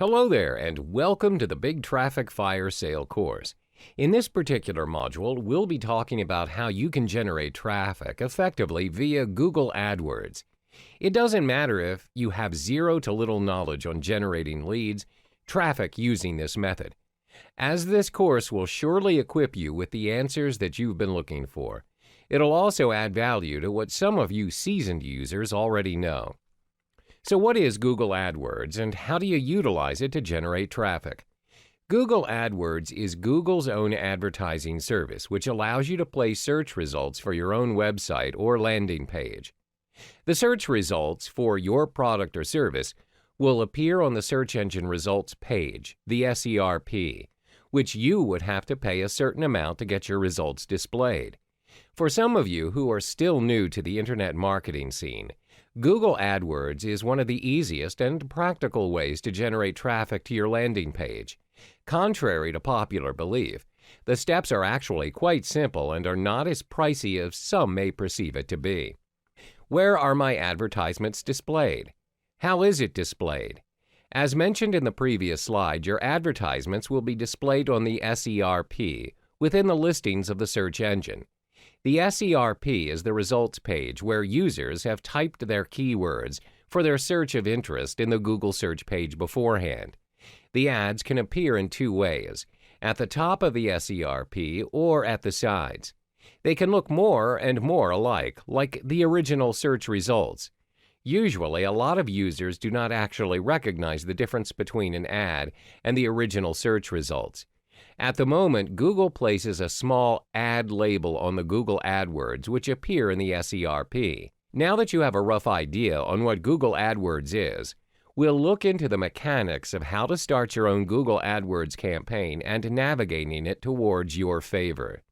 Hello there, and welcome to the Big Traffic Fire Sale course. In this particular module, we'll be talking about how you can generate traffic effectively via Google Adwords. It doesn't matter if you have zero to little knowledge on generating leads, traffic using this method, as this course will surely equip you with the answers that you've been looking for. It'll also add value to what some of you seasoned users already know. So what is Google AdWords and how do you utilize it to generate traffic? Google AdWords is Google's own advertising service which allows you to place search results for your own website or landing page. The search results for your product or service will appear on the search engine results page, the SERP, which you would have to pay a certain amount to get your results displayed. For some of you who are still new to the internet marketing scene, Google AdWords is one of the easiest and practical ways to generate traffic to your landing page. Contrary to popular belief, the steps are actually quite simple and are not as pricey as some may perceive it to be. Where are my advertisements displayed? How is it displayed? As mentioned in the previous slide, your advertisements will be displayed on the SERP within the listings of the search engine. The SERP is the results page where users have typed their keywords for their search of interest in the Google search page beforehand. The ads can appear in two ways, at the top of the SERP or at the sides. They can look more and more alike, like the original search results. Usually, a lot of users do not actually recognize the difference between an ad and the original search results. At the moment, Google places a small ad label on the Google AdWords which appear in the SERP. Now that you have a rough idea on what Google AdWords is, we'll look into the mechanics of how to start your own Google AdWords campaign and navigating it towards your favor.